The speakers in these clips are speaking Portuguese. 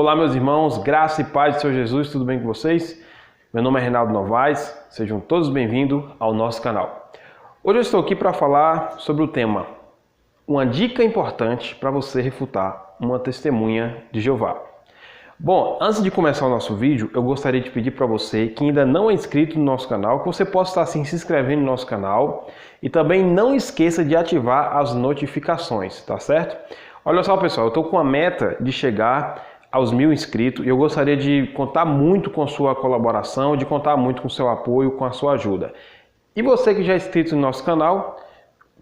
Olá, meus irmãos, graça e paz do Senhor Jesus, tudo bem com vocês? Meu nome é Reinaldo Novaes, sejam todos bem-vindos ao nosso canal. Hoje eu estou aqui para falar sobre o tema, uma dica importante para você refutar uma testemunha de Jeová. Bom, antes de começar o nosso vídeo, eu gostaria de pedir para você que ainda não é inscrito no nosso canal, que você possa estar assim se inscrevendo no nosso canal e também não esqueça de ativar as notificações, tá certo? Olha só, pessoal, eu estou com a meta de chegar aos 1000 inscritos e eu gostaria de contar muito com sua colaboração, de contar muito com seu apoio, com a sua ajuda. E você que já é inscrito no nosso canal,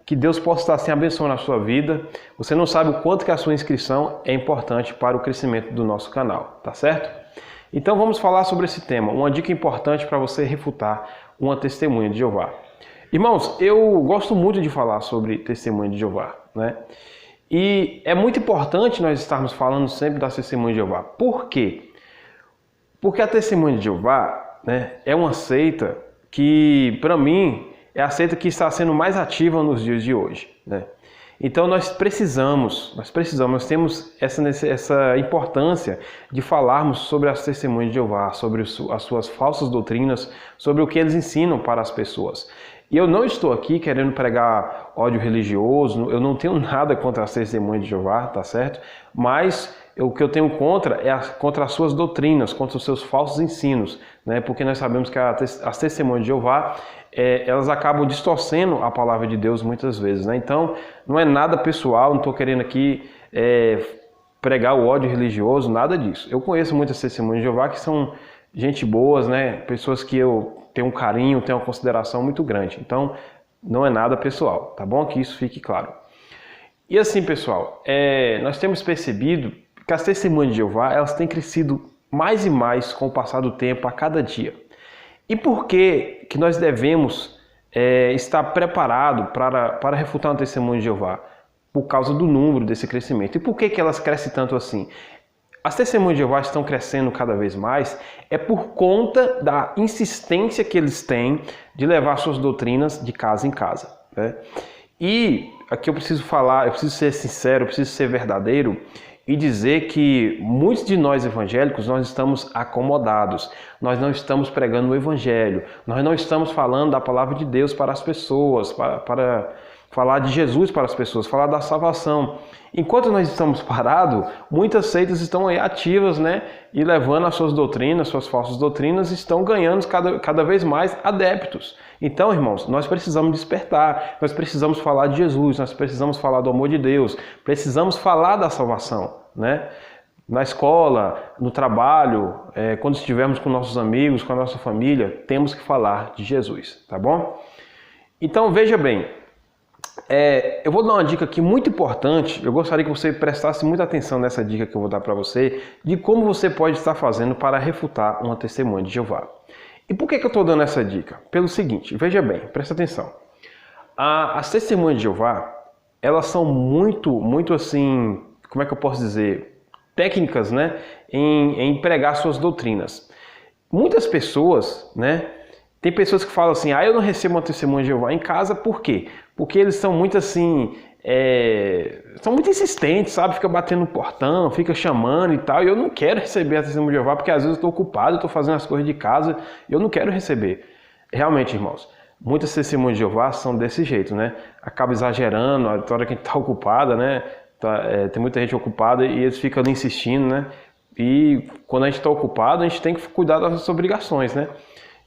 que Deus possa estar assim abençoando a sua vida. Você não sabe o quanto que a sua inscrição é importante para o crescimento do nosso canal, tá certo? Então vamos falar sobre esse tema, uma dica importante para você refutar uma testemunha de Jeová. Irmãos, eu gosto muito de falar sobre testemunha de Jeová, né? E é muito importante nós estarmos falando sempre da testemunha de Jeová. Por quê? Porque a testemunha de Jeová, né, é uma seita que, para mim, é a seita que está sendo mais ativa nos dias de hoje, né? Então nós temos essa importância de falarmos sobre as testemunhas de Jeová, sobre as suas falsas doutrinas, sobre o que eles ensinam para as pessoas. E eu não estou aqui querendo pregar ódio religioso, eu não tenho nada contra as testemunhas de Jeová, tá certo? Mas o que eu tenho contra é contra as suas doutrinas, contra os seus falsos ensinos, né? Porque nós sabemos que as testemunhas de Jeová, elas acabam distorcendo a palavra de Deus muitas vezes, né? Então, não é nada pessoal, não estou querendo aqui pregar o ódio religioso, nada disso. Eu conheço muitas testemunhas de Jeová que são gente boas, né? Pessoas que eu tenho um carinho, tenho uma consideração muito grande. Então, não é nada pessoal, tá bom? Que isso fique claro. E assim, pessoal, nós temos percebido que as testemunhas de Jeová, elas têm crescido mais e mais com o passar do tempo, a cada dia. E por que nós devemos estar preparados para refutar uma testemunha de Jeová? Por causa do número desse crescimento. E por que elas crescem tanto assim? As testemunhas de Jeová estão crescendo cada vez mais por conta da insistência que eles têm de levar suas doutrinas de casa em casa, né? E aqui eu preciso falar, eu preciso ser sincero, eu preciso ser verdadeiro e dizer que muitos de nós evangélicos, nós estamos acomodados, nós não estamos pregando o evangelho, nós não estamos falando da palavra de Deus para as pessoas, para falar de Jesus para as pessoas, falar da salvação. Enquanto nós estamos parados, muitas seitas estão aí ativas, né? E levando as suas doutrinas, suas falsas doutrinas, estão ganhando cada vez mais adeptos. Então, irmãos, nós precisamos despertar, nós precisamos falar de Jesus, nós precisamos falar do amor de Deus, precisamos falar da salvação, né? Na escola, no trabalho, quando estivermos com nossos amigos, com a nossa família, temos que falar de Jesus, tá bom? Então, veja bem, eu vou dar uma dica aqui muito importante, eu gostaria que você prestasse muita atenção nessa dica que eu vou dar para você, de como você pode estar fazendo para refutar uma testemunha de Jeová. E por que eu estou dando essa dica? Pelo seguinte, veja bem, presta atenção. As testemunhas de Jeová, elas são muito assim, como é que eu posso dizer, técnicas, né, em pregar suas doutrinas. Muitas pessoas, né, tem pessoas que falam assim, eu não recebo uma testemunha de Jeová em casa, por quê? Porque eles são muito assim, são muito insistentes, sabe? Fica batendo no portão, fica chamando e tal, e eu não quero receber a testemunha de Jeová, porque às vezes eu estou ocupado, eu estou fazendo as coisas de casa, e eu não quero receber. Realmente, irmãos, muitas testemunhas de Jeová são desse jeito, né? Acaba exagerando, a hora que a gente está ocupada, né? Tem muita gente ocupada e eles ficam ali insistindo, né? E quando a gente está ocupado, a gente tem que cuidar das nossas obrigações, né?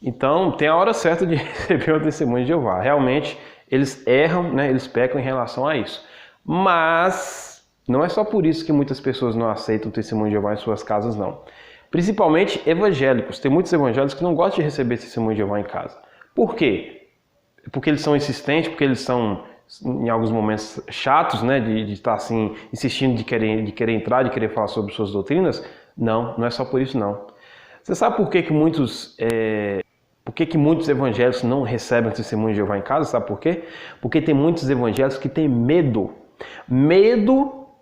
Então, tem a hora certa de receber uma testemunha de Jeová. Realmente, eles erram, né? Eles pecam em relação a isso. Mas não é só por isso que muitas pessoas não aceitam o testemunho de Jeová em suas casas, não. Principalmente evangélicos. Tem muitos evangélicos que não gostam de receber testemunho de Jeová em casa. Por quê? Porque eles são insistentes, porque eles são, em alguns momentos, chatos, né? De estar assim, insistindo de querer entrar, de querer falar sobre suas doutrinas. Não, não é só por isso, não. Você sabe por que muitos evangélicos não recebem testemunho de Jeová em casa? Sabe por quê? Porque tem muitos evangélicos que têm medo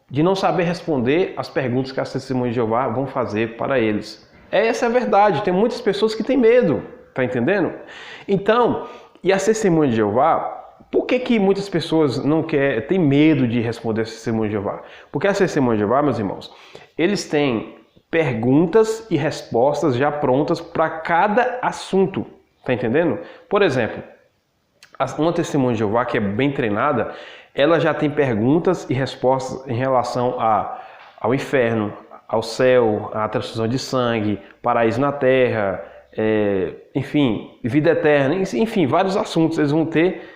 de não saber responder as perguntas que as testemunhas de Jeová vão fazer para eles. Essa é a verdade, tem muitas pessoas que têm medo, tá entendendo? Então, e as testemunhas de Jeová, por que muitas pessoas têm medo de responder as testemunhas de Jeová? Porque as testemunhas de Jeová, meus irmãos, eles têm perguntas e respostas já prontas para cada assunto. Tá entendendo? Por exemplo, uma testemunha de Jeová que é bem treinada, ela já tem perguntas e respostas em relação ao inferno, ao céu, à transfusão de sangue, paraíso na terra, enfim, vida eterna, enfim, vários assuntos. Eles vão ter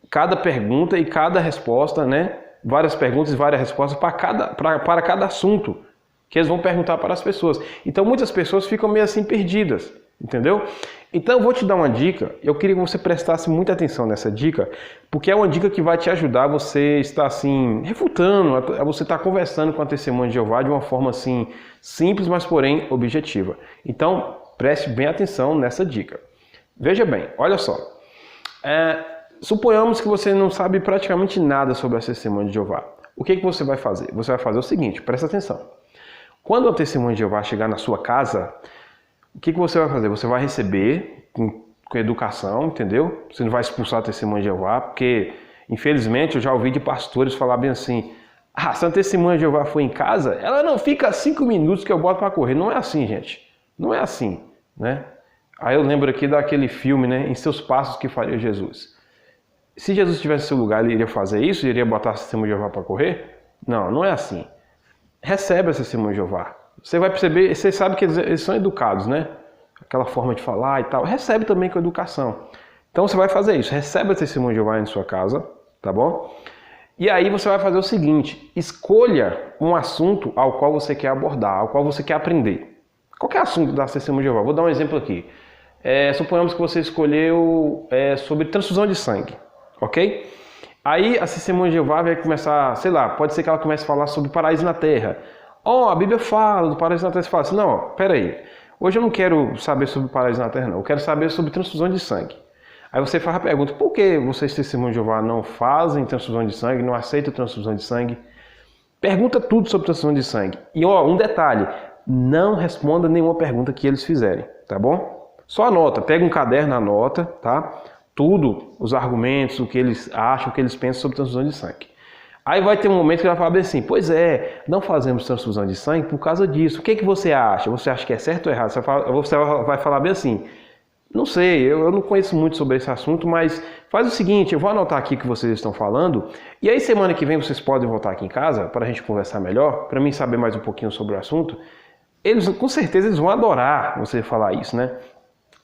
cada pergunta e cada resposta, né? Várias perguntas e várias respostas para cada assunto que eles vão perguntar para as pessoas. Então muitas pessoas ficam meio assim perdidas, entendeu? Então eu vou te dar uma dica, eu queria que você prestasse muita atenção nessa dica, porque é uma dica que vai te ajudar a você estar assim, refutando, a você estar conversando com a testemunha de Jeová de uma forma assim, simples, mas porém objetiva. Então preste bem atenção nessa dica. Veja bem, olha só, suponhamos que você não sabe praticamente nada sobre a testemunha de Jeová. O que você vai fazer? Você vai fazer o seguinte, presta atenção. Quando a testemunha de Jeová chegar na sua casa, o que você vai fazer? Você vai receber com educação, entendeu? Você não vai expulsar a testemunha de Jeová, porque, infelizmente, eu já ouvi de pastores falar bem assim, se a testemunha de Jeová for em casa, ela não fica 5 minutos que eu boto para correr. Não é assim, gente. Não é assim, né? Aí eu lembro aqui daquele filme, né? Em Seus Passos que Faria Jesus. Se Jesus estivesse em seu lugar, ele iria fazer isso? Ele iria botar a testemunha de Jeová para correr? Não, não é assim. Recebe a testemunha de Jeová. Você vai perceber, você sabe que eles são educados, né? Aquela forma de falar e tal. Recebe também com educação. Então você vai fazer isso. Recebe a testemunha de Jeová em sua casa, tá bom? E aí você vai fazer o seguinte. Escolha um assunto ao qual você quer abordar, ao qual você quer aprender. Qualquer assunto da testemunha de Jeová. Vou dar um exemplo aqui. Suponhamos que você escolheu sobre transfusão de sangue, ok? Aí a testemunha de Jeová vai começar, sei lá, pode ser que ela comece a falar sobre paraíso na terra. A Bíblia fala do paraíso na terra. Você fala assim, não, peraí, hoje eu não quero saber sobre o paraíso na terra, não. Eu quero saber sobre transfusão de sangue. Aí você faz a pergunta, por que vocês, testemunhos de Jeová, não fazem transfusão de sangue, não aceitam transfusão de sangue? Pergunta tudo sobre transfusão de sangue. E um detalhe, não responda nenhuma pergunta que eles fizerem, tá bom? Só anota, pega um caderno, anota, tá? Tudo, os argumentos, o que eles acham, o que eles pensam sobre transfusão de sangue. Aí vai ter um momento que ela vai falar assim, pois não fazemos transfusão de sangue por causa disso. O que você acha? Você acha que é certo ou errado? Você vai falar bem assim, não sei, eu não conheço muito sobre esse assunto, mas faz o seguinte, eu vou anotar aqui o que vocês estão falando, e aí semana que vem vocês podem voltar aqui em casa para a gente conversar melhor, para mim saber mais um pouquinho sobre o assunto. Eles, com certeza, eles vão adorar você falar isso, né?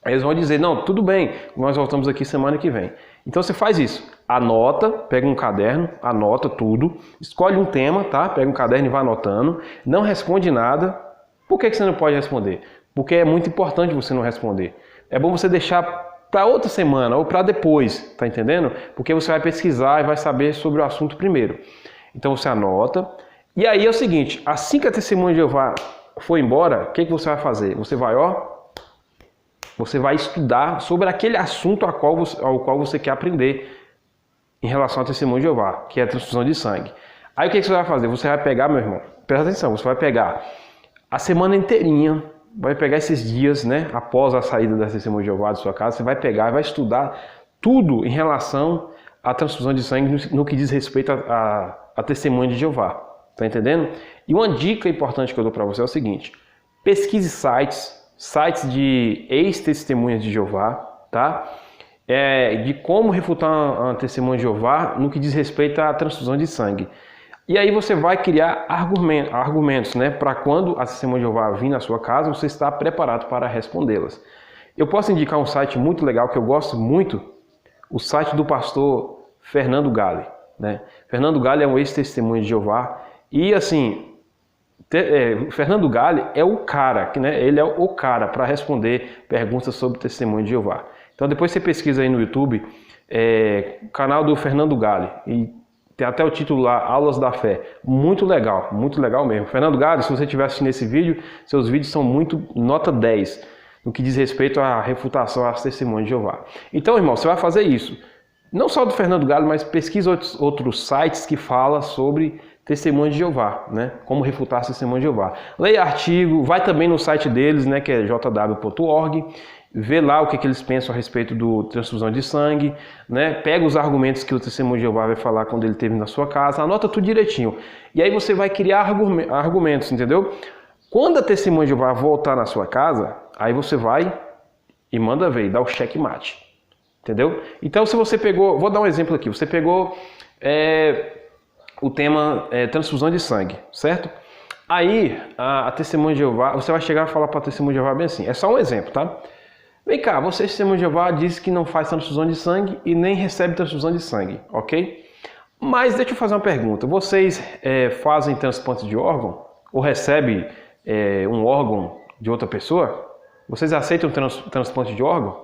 Eles vão dizer, não, tudo bem, nós voltamos aqui semana que vem. Então você faz isso, anota, pega um caderno, anota tudo, escolhe um tema, tá? Pega um caderno e vai anotando, não responde nada. Por que você não pode responder? Porque é muito importante você não responder. É bom você deixar para outra semana ou para depois, tá entendendo? Porque você vai pesquisar e vai saber sobre o assunto primeiro. Então você anota, e aí é o seguinte, assim que a testemunha de Jeová for embora, o que você vai fazer? Você vai estudar sobre aquele assunto ao qual você quer aprender em relação à testemunha de Jeová, que é a transfusão de sangue. Aí o que você vai fazer? Você vai pegar, meu irmão, presta atenção, você vai pegar a semana inteirinha, vai pegar esses dias, né, após a saída da testemunha de Jeová de sua casa, você vai pegar e vai estudar tudo em relação à transfusão de sangue no que diz respeito à testemunha de Jeová. Tá entendendo? E uma dica importante que eu dou para você é o seguinte, pesquise sites de ex-testemunhas de Jeová, tá? De como refutar uma testemunha de Jeová no que diz respeito à transfusão de sangue. E aí você vai criar argumentos, né? Para quando a testemunha de Jeová vir na sua casa, você está preparado para respondê-las. Eu posso indicar um site muito legal que eu gosto muito, o site do pastor Fernando Galli, né? Fernando Galli é um ex-testemunha de Jeová e assim... Fernando Galli é o cara, né? Ele é o cara para responder perguntas sobre testemunho de Jeová. Então depois você pesquisa aí no YouTube, canal do Fernando Galli, e tem até o título lá, Aulas da Fé. Muito legal mesmo. Fernando Galli, se você estiver assistindo esse vídeo, seus vídeos são muito nota 10, no que diz respeito à refutação às testemunhas de Jeová. Então, irmão, você vai fazer isso. Não só do Fernando Galli, mas pesquisa outros sites que falam sobre testemunha de Jeová, né? Como refutar a testemunha de Jeová. Leia artigo, vai também no site deles, né, que é jw.org, vê lá o que eles pensam a respeito do transfusão de sangue, né? Pega os argumentos que o testemunho de Jeová vai falar quando ele esteve na sua casa, anota tudo direitinho. E aí você vai criar argumentos, entendeu? Quando a testemunha de Jeová voltar na sua casa, aí você vai e manda ver, dá o checkmate. Entendeu? Então, se você pegou, vou dar um exemplo aqui, você pegou o tema transfusão de sangue, certo? Aí, a testemunha de Jeová, você vai chegar e falar para a testemunha de Jeová bem assim, é só um exemplo, tá? Vem cá, você, testemunha de Jeová, diz que não faz transfusão de sangue e nem recebe transfusão de sangue, ok? Mas deixa eu fazer uma pergunta, vocês fazem transplante de órgão? Ou recebem um órgão de outra pessoa? Vocês aceitam transplante de órgão?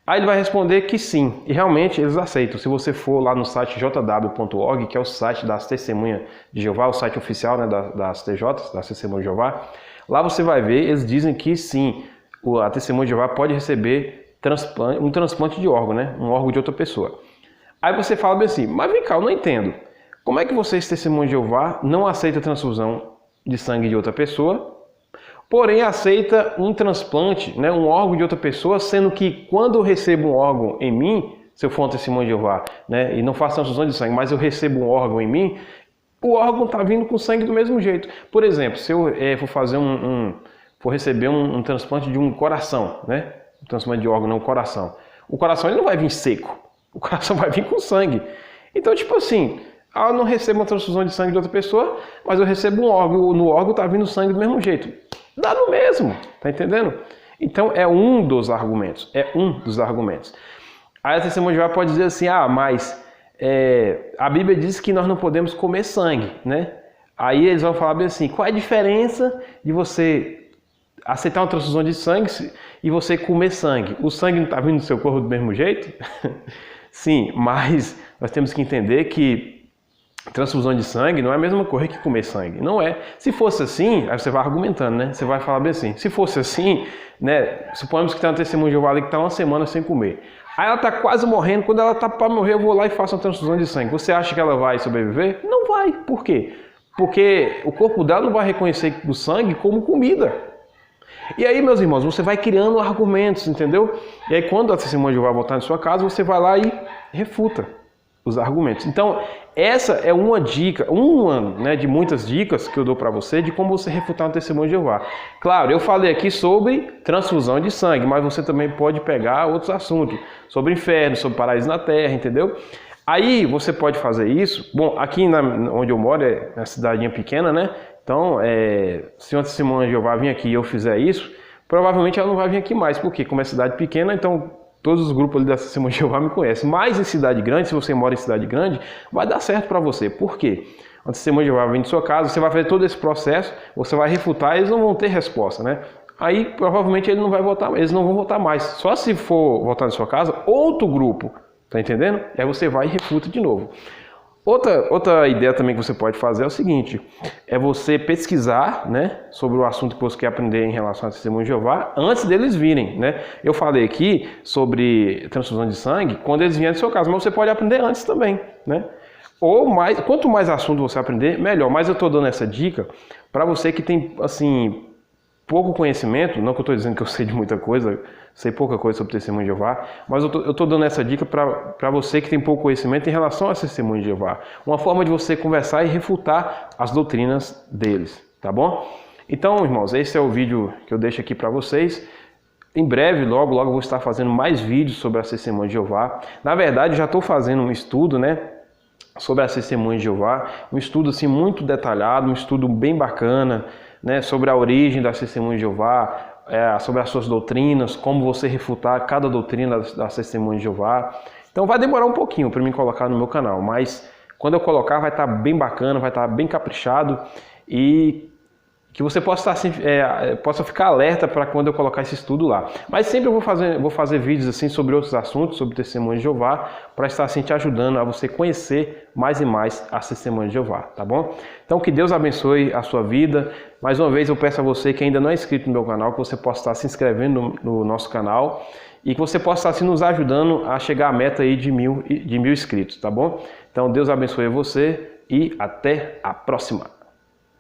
Aí ele vai responder que sim, e realmente eles aceitam. Se você for lá no site jw.org, que é o site das Testemunhas de Jeová, o site oficial, né, das TJs, das Testemunhas de Jeová, lá você vai ver, eles dizem que sim, a Testemunha de Jeová pode receber um transplante de órgão, né, um órgão de outra pessoa. Aí você fala bem assim, mas vem cá, eu não entendo. Como é que vocês, Testemunhas de Jeová, não aceitam transfusão de sangue de outra pessoa, porém aceita um transplante, né, um órgão de outra pessoa, sendo que quando eu recebo um órgão em mim, se eu for um testemunho de Jeová, né, e não faço transfusão de sangue, mas eu recebo um órgão em mim, o órgão está vindo com sangue do mesmo jeito. Por exemplo, se eu for fazer for receber um transplante de um coração, né, um transplante de órgão, não um coração, o coração ele não vai vir seco, o coração vai vir com sangue. Então, tipo assim, eu não recebo uma transfusão de sangue de outra pessoa, mas eu recebo um órgão, no órgão está vindo sangue do mesmo jeito. Dá no mesmo, tá entendendo? Então é um dos argumentos, Aí a testemunha de Jeová pode dizer assim, mas a Bíblia diz que nós não podemos comer sangue, né? Aí eles vão falar bem assim, qual é a diferença de você aceitar uma transfusão de sangue e você comer sangue? O sangue não está vindo do seu corpo do mesmo jeito? Sim, mas nós temos que entender que transfusão de sangue não é a mesma coisa que comer sangue. Não é. Se fosse assim, aí você vai argumentando, né? Você vai falar bem assim. Se fosse assim, né? Suponhamos que tem uma testemunha de Jeová ali que está uma semana sem comer. Aí ela está quase morrendo. Quando ela está para morrer, eu vou lá e faço uma transfusão de sangue. Você acha que ela vai sobreviver? Não vai. Por quê? Porque o corpo dela não vai reconhecer o sangue como comida. E aí, meus irmãos, você vai criando argumentos, entendeu? E aí, quando a testemunha de Jeová voltar na sua casa, você vai lá e refuta os argumentos. Então, essa é uma dica, né, de muitas dicas que eu dou para você de como você refutar um testemunho de Jeová. Claro, eu falei aqui sobre transfusão de sangue, mas você também pode pegar outros assuntos, sobre inferno, sobre paraíso na terra, entendeu? Aí você pode fazer isso. Bom, aqui onde eu moro é uma cidadinha pequena, né? Então, se uma testemunha de Jeová vir aqui e eu fizer isso, provavelmente ela não vai vir aqui mais, porque como é cidade pequena, então todos os grupos ali da Testemunha de Jeová me conhecem. Mas em cidade grande, se você mora em cidade grande, vai dar certo para você. Por quê? A Testemunha de Jeová vem de sua casa, você vai fazer todo esse processo, você vai refutar, eles não vão ter resposta, né? Aí provavelmente eles não vão votar mais. Só se for votar na sua casa, outro grupo, tá entendendo? Aí você vai e refuta de novo. Outra ideia também que você pode fazer é o seguinte, é você pesquisar, né, sobre o assunto que você quer aprender em relação à Testemunha de Jeová antes deles virem, né? Eu falei aqui sobre transfusão de sangue quando eles vierem do seu caso, mas você pode aprender antes também, né? Quanto mais assunto você aprender, melhor. Mas eu estou dando essa dica para você que tem, assim, pouco conhecimento, não que eu estou dizendo que eu sei de muita coisa, sei pouca coisa sobre Testemunha de Jeová, mas eu estou dando essa dica para você que tem pouco conhecimento em relação a Testemunha de Jeová. Uma forma de você conversar e refutar as doutrinas deles, tá bom? Então, irmãos, esse é o vídeo que eu deixo aqui para vocês. Em breve, logo eu vou estar fazendo mais vídeos sobre a Testemunha de Jeová. Na verdade, eu já estou fazendo um estudo, né, sobre a Testemunha de Jeová, um estudo assim muito detalhado, um estudo bem bacana, né, sobre a origem da Testemunha de Jeová, sobre as suas doutrinas, como você refutar cada doutrina da Testemunha de Jeová. Então vai demorar um pouquinho para mim colocar no meu canal, mas quando eu colocar vai estar bem bacana, vai estar bem caprichado e que você possa ficar alerta para quando eu colocar esse estudo lá. Mas sempre eu vou fazer vídeos assim sobre outros assuntos, sobre Testemunha de Jeová, para estar assim te ajudando a você conhecer mais e mais a Testemunha de Jeová, tá bom? Então que Deus abençoe a sua vida. Mais uma vez eu peço a você que ainda não é inscrito no meu canal, que você possa estar se inscrevendo no nosso canal e que você possa estar assim, nos ajudando a chegar à meta aí de mil inscritos, tá bom? Então Deus abençoe você e até a próxima.